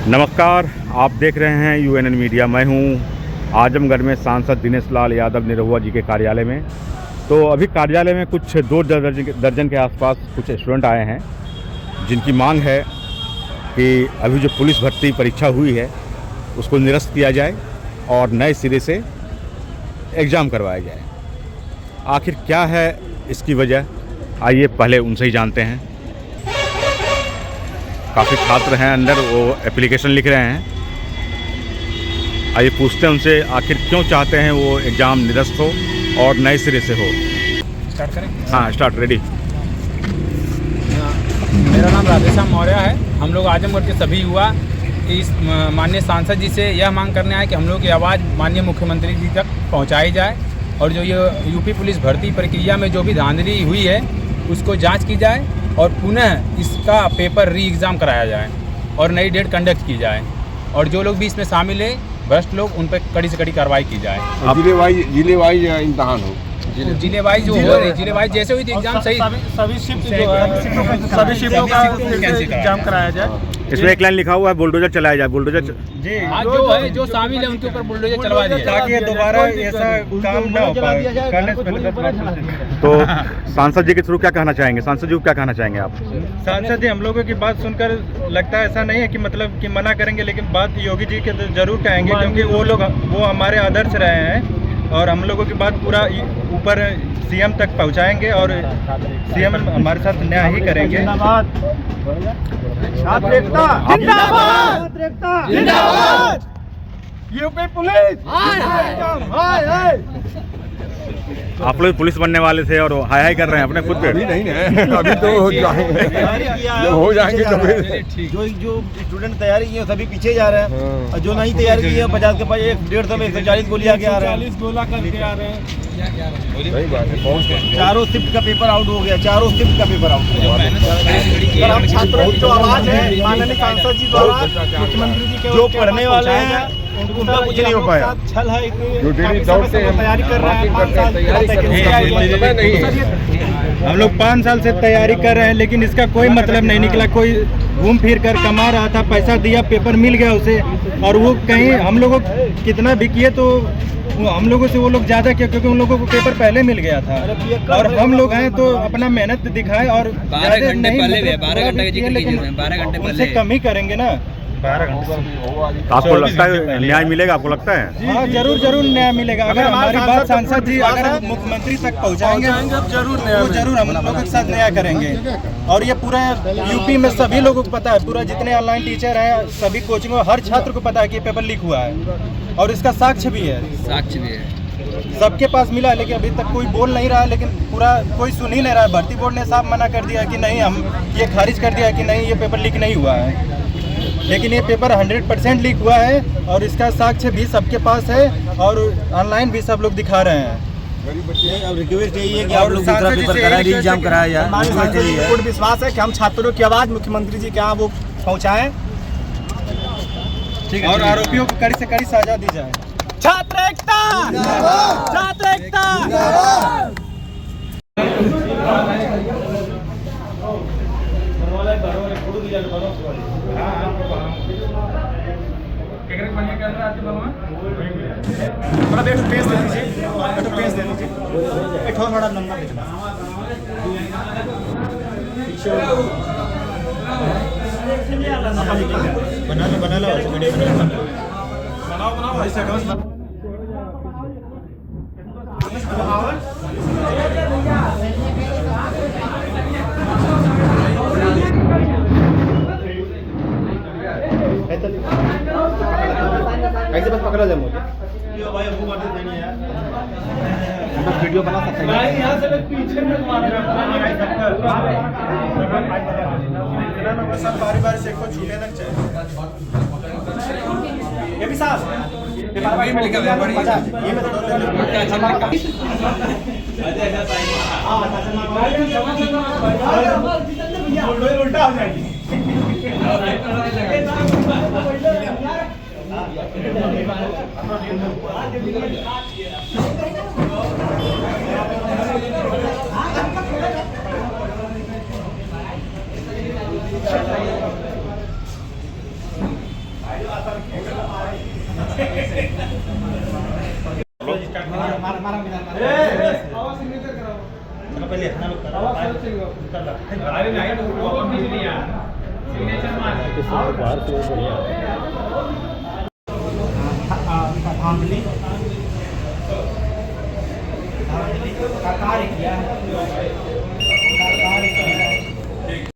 नमस्कार, आप देख रहे हैं यूएनएन मीडिया। मैं हूं आजमगढ़ में सांसद दिनेश लाल यादव निरहुआ जी के कार्यालय में। तो अभी कार्यालय में कुछ 2 दर्जन के आसपास कुछ स्टूडेंट आए हैं जिनकी मांग है कि अभी जो पुलिस भर्ती परीक्षा हुई है उसको निरस्त किया जाए और नए सिरे से एग्ज़ाम करवाया जाए। आखिर क्या है इसकी वजह, आइए पहले उनसे ही जानते हैं। काफ़ी छात्र हैं अंदर, वो एप्लीकेशन लिख रहे हैं। आइए पूछते हैं उनसे आखिर क्यों चाहते हैं वो एग्ज़ाम निरस्त हो और नए सिरे से हो। स्टार्ट करें? हाँ, स्टार्ट, रेडी। मेरा नाम राधेश्याम मौर्य है। हम लोग आजमगढ़ के सभी युवा इस माननीय सांसद जी से यह मांग करने आए कि हम लोग की आवाज़ माननीय मुख्यमंत्री जी तक पहुंचाई जाए और जो ये यूपी पुलिस भर्ती प्रक्रिया में जो भी धांधली हुई है उसको जांच की जाए और पुनः इसका पेपर री एग्ज़ाम कराया जाए और नई डेट कंडक्ट की जाए और जो लोग भी इसमें शामिल है भ्रष्ट लोग उन पर कड़ी से कड़ी कार्रवाई की जाए। जिले वाइज इम्तहान हो, जिले वाइज जो हो रही जिले वाइज जैसे हुई एग्जाम सही सभी शिफ्टों का एग्जाम कराया जाए। इसमें एक लाइन लिखा हुआ है बुलडोजर चलाया जाए। बुलडोजर जी हाँ, जो है जो शामिल है उनके ऊपर बुलडोजर चलवा दिया ताकि दोबारा ऐसा काम ना हो पाए। तो सांसद जी के थ्रू क्या कहना चाहेंगे? सांसद जी को क्या कहना चाहेंगे आप? सांसद जी हम लोगों की बात सुनकर लगता है ऐसा नहीं है कि मतलब कि मना करेंगे, लेकिन बात योगी जी के तो जरूर कहेंगे क्योंकि वो हमारे आदर्श रहे हैं और हम लोगों की बात पूरा ऊपर सीएम तक पहुंचाएंगे और सीएम हमारे साथ न्याय ही करेंगे। यूपी पुलिस आप लोग पुलिस बनने वाले थे और हाय हाय कर रहे हैं अपने खुद पे। अभी नहीं है, अभी तो हो जाएंगे, जब हो जाएंगे तो फिर जो स्टूडेंट तैयारी किए सभी पीछे जा रहे हैं और जो नहीं तैयारी की है 50 के पास 150 में 140 गोलियां के आ रहे हैं, 40 गोला करके आ रहे हैं। सही बात है। चारों शिफ्ट का पेपर आउट हो गया, चारों शिफ्ट का पेपर आउट हो गया। हम छात्रों की जो आवाज है माननीय सांसद जी द्वारा मुख्यमंत्री जी के जो पढ़ने वाले हैं उनका कुछ नहीं हो पाया। छल है जो डेली दौड़ते हैं, तैयारी कर रहे हैं, 5 साल हम लोग 5 साल से तैयारी कर रहे हैं लेकिन इसका कोई मतलब नहीं निकला। कोई घूम फिर कर कमा रहा था, पैसा दिया, पेपर मिल गया उसे और वो कहीं हम लोगों कितना भी किए तो हम लोगों से वो लोग ज़्यादा किया क्योंकि उन लोगों को पेपर पहले मिल गया था और हम लोग हैं तो अपना मेहनत दिखाए और 12 घंटे पहले 12 घंटे का जिक्र कीजिए, 12 घंटे उनसे कम ही करेंगे ना। 12 घंटे आपको लगता है न्याय मिलेगा? आपको लगता है? हाँ, जरूर न्याय मिलेगा। अगर हमारी बात सांसद जी अगर मुख्यमंत्री तक पहुंचाएंगे तो जरूर हम लोगों के साथ न्याय करेंगे। और ये पूरा यूपी में सभी लोगों को पता है, पूरा जितने ऑनलाइन टीचर हैं सभी कोचिंग हर छात्र को पता है कि ये पेपर लीक हुआ है और इसका साक्ष्य भी है। सबके पास मिला है लेकिन अभी तक कोई बोल नहीं रहा है, लेकिन पूरा कोई सुन ही नहीं रहा है। भर्ती बोर्ड ने साफ मना कर दिया कि नहीं, हम ये खारिज कर दिया कि नहीं ये पेपर लीक नहीं हुआ है, लेकिन ये पेपर 100% लीक हुआ है और इसका साक्ष्य भी सबके पास है और ऑनलाइन भी सब लोग दिखा रहे हैं। अब रिक्वेस्ट यही है कि आप लोग दूसरा पेपर कराएं, री एग्जाम कराया जाए। हमारे सांसद जी को पूर्ण विश्वास है कि हम छात्रों की आवाज़ मुख्यमंत्री जी के यहाँ वो पहुँचाएं और आरोपियों को कड़ी से कड़ी सजा दी जाए। छात्र एकता, छात्र एकता। थोड़ा पेज दे दीजिए, पेज दे दीजिए, थोड़ा नंबर लिखना। बना लो कैसे बस पकड़ा जाए मुझे वीडियो बना सकते हैं। यहाँ से पीछे में सब बारी बारी से को छूने लग जाए। ये भी साहब ये में लिखा है ये में तो उल्टा हो जाएगी। अरे नहीं वो कंप्लीट नहीं यार सिग्नेचर मार धांधली किया है